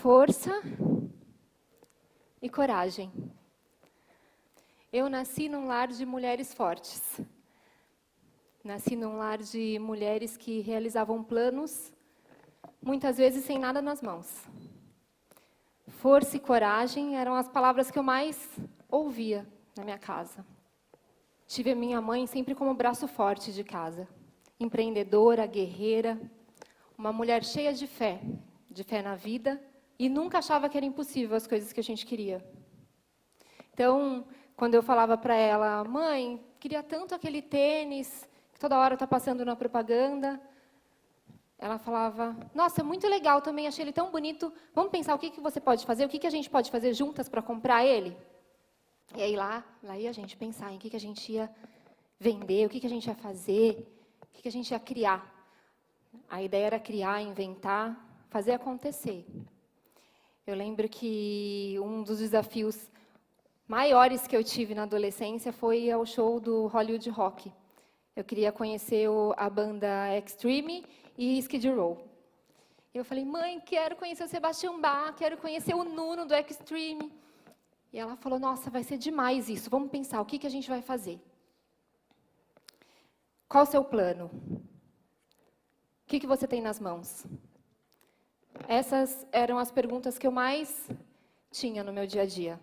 força e coragem. Eu nasci num lar de mulheres fortes. Nasci num lar de mulheres que realizavam planos, muitas vezes sem nada nas mãos. Força e coragem eram as palavras que eu mais ouvia na minha casa. Tive a minha mãe sempre como braço forte de casa. Empreendedora, guerreira, uma mulher cheia de fé na vida, e nunca achava que era impossível as coisas que a gente queria. Então, quando eu falava para ela, mãe, queria tanto aquele tênis, que toda hora está passando na propaganda, ela falava, nossa, muito legal também, achei ele tão bonito, vamos pensar o que você pode fazer, o que a gente pode fazer juntas para comprar ele? E aí lá ia a gente pensar em o que a gente ia vender, o que a gente ia fazer, o que a gente ia criar. A ideia era criar, inventar, fazer acontecer. Eu lembro que um dos desafios maiores que eu tive na adolescência foi ao show do Hollywood Rock. Eu queria conhecer a banda Extreme e Skid Row. Eu falei, mãe, quero conhecer o Sebastian Bach, quero conhecer o Nuno do Extreme. E ela falou, nossa, vai ser demais isso, vamos pensar, o que a gente vai fazer? Qual o seu plano? O que você tem nas mãos? Essas eram as perguntas que eu mais tinha no meu dia a dia.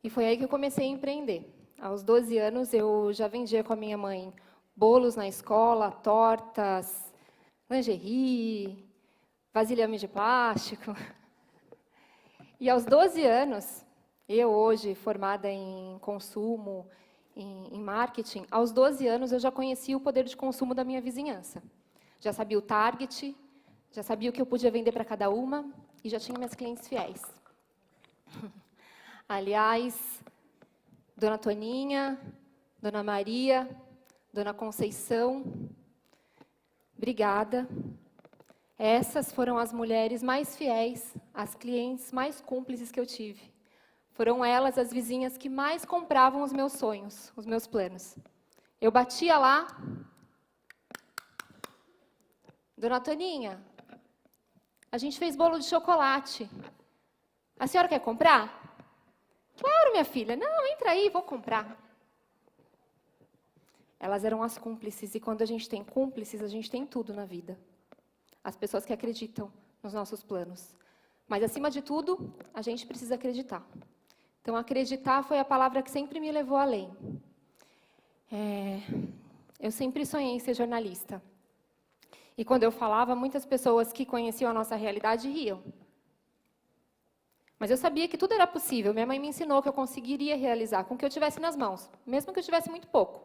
E foi aí que eu comecei a empreender. Aos 12 anos, eu já vendia com a minha mãe bolos na escola, tortas, lingerie, vasilhame de plástico. E aos 12 anos, eu hoje formada em consumo, em marketing, aos 12 anos eu já conhecia o poder de consumo da minha vizinhança. Já sabia o target, já sabia o que eu podia vender para cada uma e já tinha minhas clientes fiéis. Aliás, Dona Toninha, Dona Maria, Dona Conceição, obrigada. Essas foram as mulheres mais fiéis, as clientes mais cúmplices que eu tive. Foram elas as vizinhas que mais compravam os meus sonhos, os meus planos. Eu batia lá, Dona Toninha, a gente fez bolo de chocolate. A senhora quer comprar? Claro, minha filha. Não, entra aí, vou comprar. Elas eram as cúmplices, e quando a gente tem cúmplices, a gente tem tudo na vida. As pessoas que acreditam nos nossos planos. Mas, acima de tudo, a gente precisa acreditar. Então, acreditar foi a palavra que sempre me levou além. Eu sempre sonhei em ser jornalista. E quando eu falava, muitas pessoas que conheciam a nossa realidade riam. Mas eu sabia que tudo era possível. Minha mãe me ensinou que eu conseguiria realizar com o que eu tivesse nas mãos, mesmo que eu tivesse muito pouco.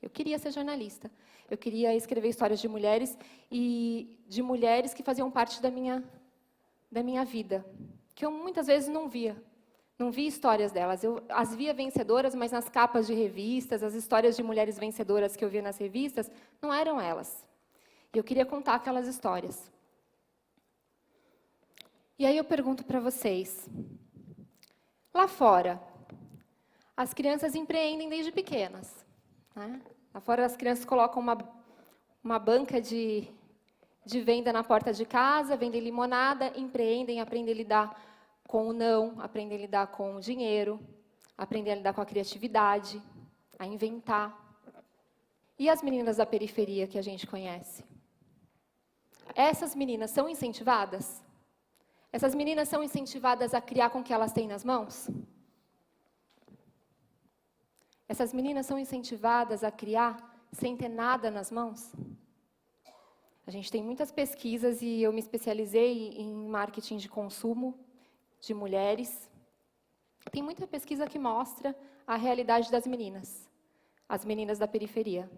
Eu queria ser jornalista. Eu queria escrever histórias de mulheres e de mulheres que faziam parte da minha vida, que eu muitas vezes não via. Não via histórias delas. Eu as via vencedoras, mas nas capas de revistas, as histórias de mulheres vencedoras que eu via nas revistas, não eram elas. E eu queria contar aquelas histórias. E aí eu pergunto para vocês, lá fora, as crianças empreendem desde pequenas, né? Lá fora as crianças colocam uma banca de venda na porta de casa, vendem limonada, empreendem, aprendem a lidar com o não, aprendem a lidar com o dinheiro, aprendem a lidar com a criatividade, a inventar. E as meninas da periferia que a gente conhece? Essas meninas são incentivadas? Essas meninas são incentivadas a criar com o que elas têm nas mãos? Essas meninas são incentivadas a criar sem ter nada nas mãos? A gente tem muitas pesquisas e eu me especializei em marketing de consumo de mulheres. Tem muita pesquisa que mostra a realidade das meninas, as meninas da periferia.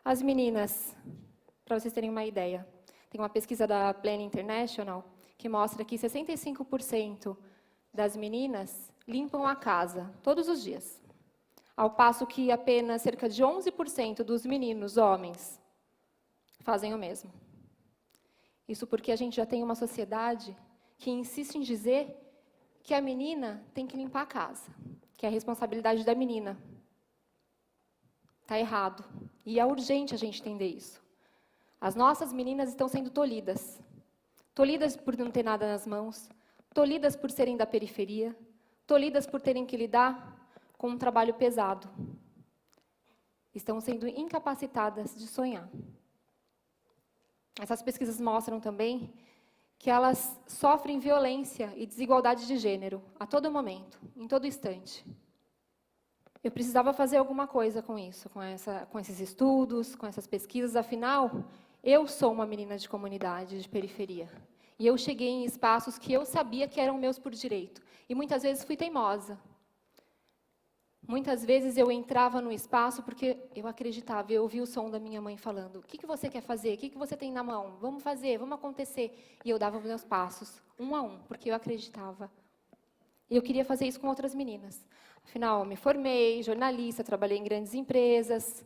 As meninas, para vocês terem uma ideia, tem uma pesquisa da Plan International que mostra que 65% das meninas limpam a casa todos os dias, ao passo que apenas cerca de 11% dos meninos, homens, fazem o mesmo. Isso porque a gente já tem uma sociedade que insiste em dizer que a menina tem que limpar a casa, que é a responsabilidade da menina. Está errado. E é urgente a gente entender isso. As nossas meninas estão sendo tolhidas. tolhidas por não ter nada nas mãos, tolhidas por serem da periferia, tolhidas por terem que lidar com um trabalho pesado. Estão sendo incapacitadas de sonhar. Essas pesquisas mostram também que elas sofrem violência e desigualdade de gênero a todo momento, em todo instante. Eu precisava fazer alguma coisa com isso, com esses estudos, com essas pesquisas. Afinal, eu sou uma menina de comunidade, de periferia. E eu cheguei em espaços que eu sabia que eram meus por direito. E muitas vezes fui teimosa. Muitas vezes eu entrava no espaço porque eu acreditava, eu ouvia o som da minha mãe falando: o que você quer fazer? O que você tem na mão? Vamos fazer, vamos acontecer. E eu dava os meus passos, um a um, porque eu acreditava. E eu queria fazer isso com outras meninas. Afinal, eu me formei, jornalista, trabalhei em grandes empresas,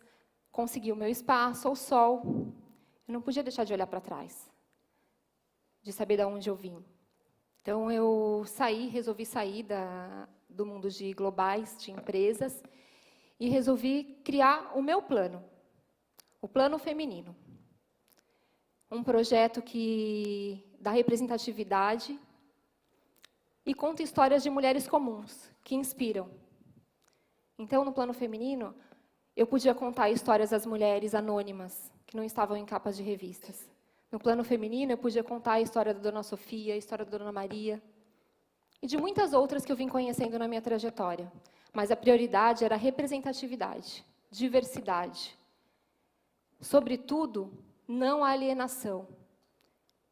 consegui o meu espaço, ao sol. Eu não podia deixar de olhar para trás, de saber de onde eu vim. Então, eu resolvi sair do mundo de globais, de empresas, e resolvi criar o meu plano, o Plano Feminino. Um projeto que dá representatividade e conta histórias de mulheres comuns, que inspiram. Então, no Plano Feminino, eu podia contar histórias das mulheres anônimas, que não estavam em capas de revistas. No Plano Feminino, eu podia contar a história da Dona Sofia, a história da Dona Maria, e de muitas outras que eu vim conhecendo na minha trajetória. Mas a prioridade era a representatividade, diversidade. Sobretudo, não a alienação.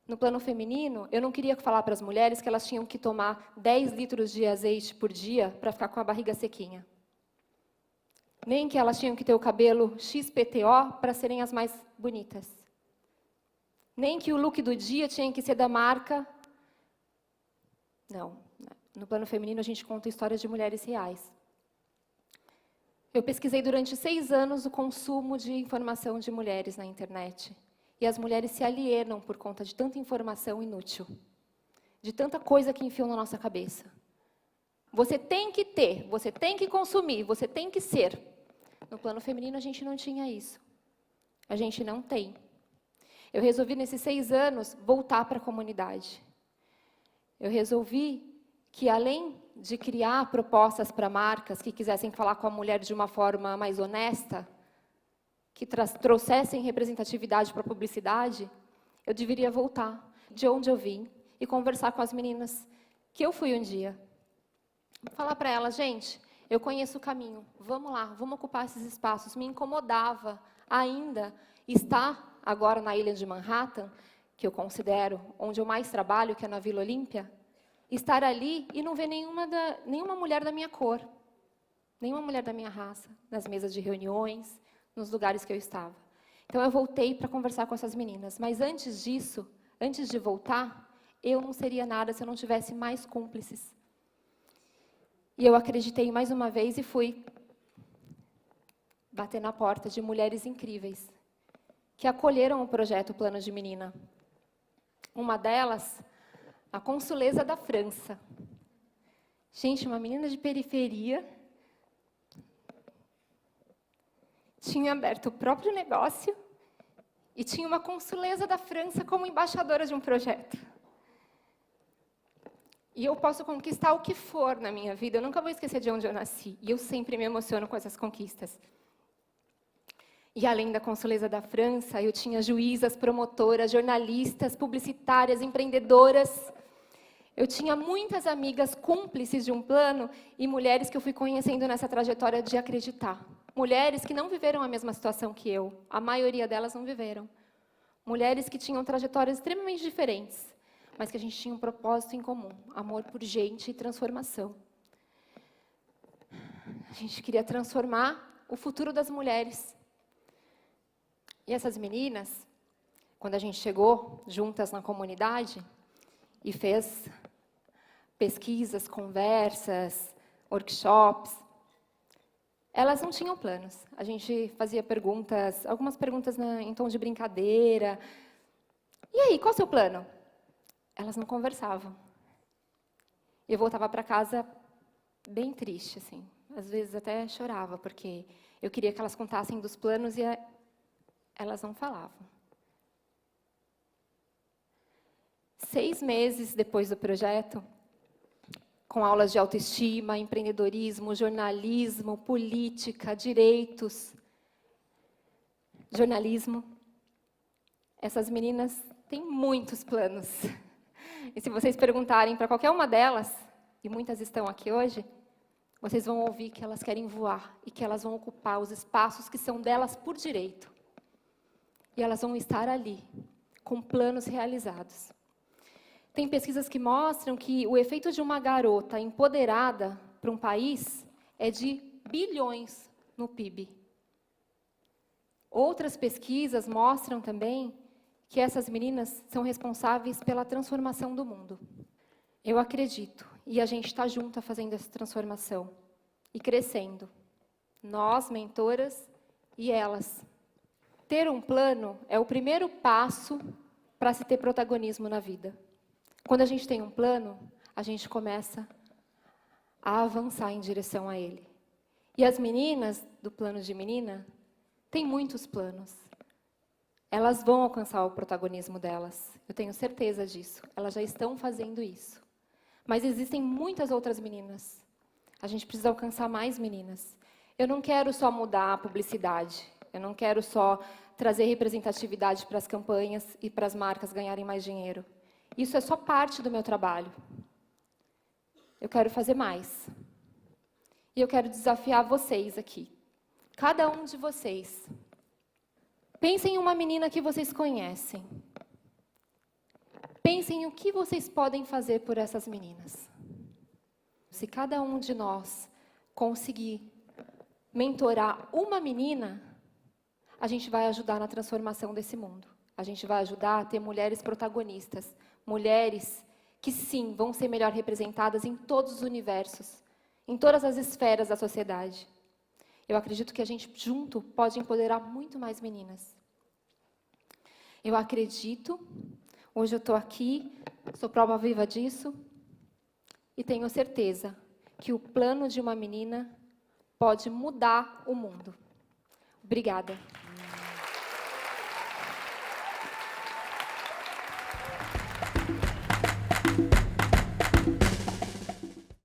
No Plano Feminino, eu não queria falar para as mulheres que elas tinham que tomar 10 litros de azeite por dia para ficar com a barriga sequinha. Nem que elas tinham que ter o cabelo XPTO para serem as mais bonitas. Nem que o look do dia tinha que ser da marca. Não. No Plano Feminino, a gente conta histórias de mulheres reais. Eu pesquisei durante 6 anos o consumo de informação de mulheres na internet. E as mulheres se alienam por conta de tanta informação inútil. De tanta coisa que enfiam na nossa cabeça. Você tem que ter, você tem que consumir, você tem que ser. No Plano Feminino, a gente não tinha isso. A gente não tem. Eu resolvi, nesses 6 anos, voltar para a comunidade. Eu resolvi que, além de criar propostas para marcas que quisessem falar com a mulher de uma forma mais honesta, que trouxessem representatividade para a publicidade, eu deveria voltar de onde eu vim e conversar com as meninas que eu fui um dia. Falar para elas: gente, eu conheço o caminho, vamos lá, vamos ocupar esses espaços. Me incomodava ainda estar agora na ilha de Manhattan, que eu considero onde eu mais trabalho, que é na Vila Olímpia, estar ali e não ver nenhuma mulher da minha cor, nenhuma mulher da minha raça, nas mesas de reuniões, nos lugares que eu estava. Então, eu voltei para conversar com essas meninas. Mas antes disso, antes de voltar, eu não seria nada se eu não tivesse mais cúmplices. E eu acreditei mais uma vez e fui bater na porta de mulheres incríveis, que acolheram o projeto Plano de Menina. Uma delas, a consuleza da França. Gente, uma menina de periferia, tinha aberto o próprio negócio e tinha uma consuleza da França como embaixadora de um projeto. E eu posso conquistar o que for na minha vida, eu nunca vou esquecer de onde eu nasci. E eu sempre me emociono com essas conquistas. E além da consuleza da França, eu tinha juízas, promotoras, jornalistas, publicitárias, empreendedoras. Eu tinha muitas amigas cúmplices de um plano e mulheres que eu fui conhecendo nessa trajetória de acreditar. Mulheres que não viveram a mesma situação que eu. A maioria delas não viveram. Mulheres que tinham trajetórias extremamente diferentes, mas que a gente tinha um propósito em comum: amor por gente e transformação. A gente queria transformar o futuro das mulheres. E essas meninas, quando a gente chegou juntas na comunidade e fez pesquisas, conversas, workshops, elas não tinham planos. A gente fazia perguntas, algumas perguntas em tom de brincadeira. E aí, qual é o seu plano? Elas não conversavam. Eu voltava para casa bem triste, assim. Às vezes até chorava, porque eu queria que elas contassem dos planos e elas não falavam. 6 meses depois do projeto, com aulas de autoestima, empreendedorismo, jornalismo, política, direitos, jornalismo, essas meninas têm muitos planos. E se vocês perguntarem para qualquer uma delas, e muitas estão aqui hoje, vocês vão ouvir que elas querem voar e que elas vão ocupar os espaços que são delas por direito. E elas vão estar ali, com planos realizados. Tem pesquisas que mostram que o efeito de uma garota empoderada para um país é de bilhões no PIB. Outras pesquisas mostram também que essas meninas são responsáveis pela transformação do mundo. Eu acredito, e a gente está junto fazendo essa transformação e crescendo. Nós, mentoras, e elas. Ter um plano é o primeiro passo para se ter protagonismo na vida. Quando a gente tem um plano, a gente começa a avançar em direção a ele. E as meninas do plano de menina têm muitos planos. Elas vão alcançar o protagonismo delas. Eu tenho certeza disso. Elas já estão fazendo isso. Mas existem muitas outras meninas. A gente precisa alcançar mais meninas. Eu não quero só mudar a publicidade. Eu não quero só trazer representatividade para as campanhas e para as marcas ganharem mais dinheiro. Isso é só parte do meu trabalho. Eu quero fazer mais. E eu quero desafiar vocês aqui. Cada um de vocês. Pensem em uma menina que vocês conhecem. Pensem o que vocês podem fazer por essas meninas. Se cada um de nós conseguir mentorar uma menina, a gente vai ajudar na transformação desse mundo. A gente vai ajudar a ter mulheres protagonistas. Mulheres que, sim, vão ser melhor representadas em todos os universos, em todas as esferas da sociedade. Eu acredito que a gente, junto, pode empoderar muito mais meninas. Eu acredito, hoje eu estou aqui, sou prova viva disso, e tenho certeza que o plano de uma menina pode mudar o mundo. Obrigada.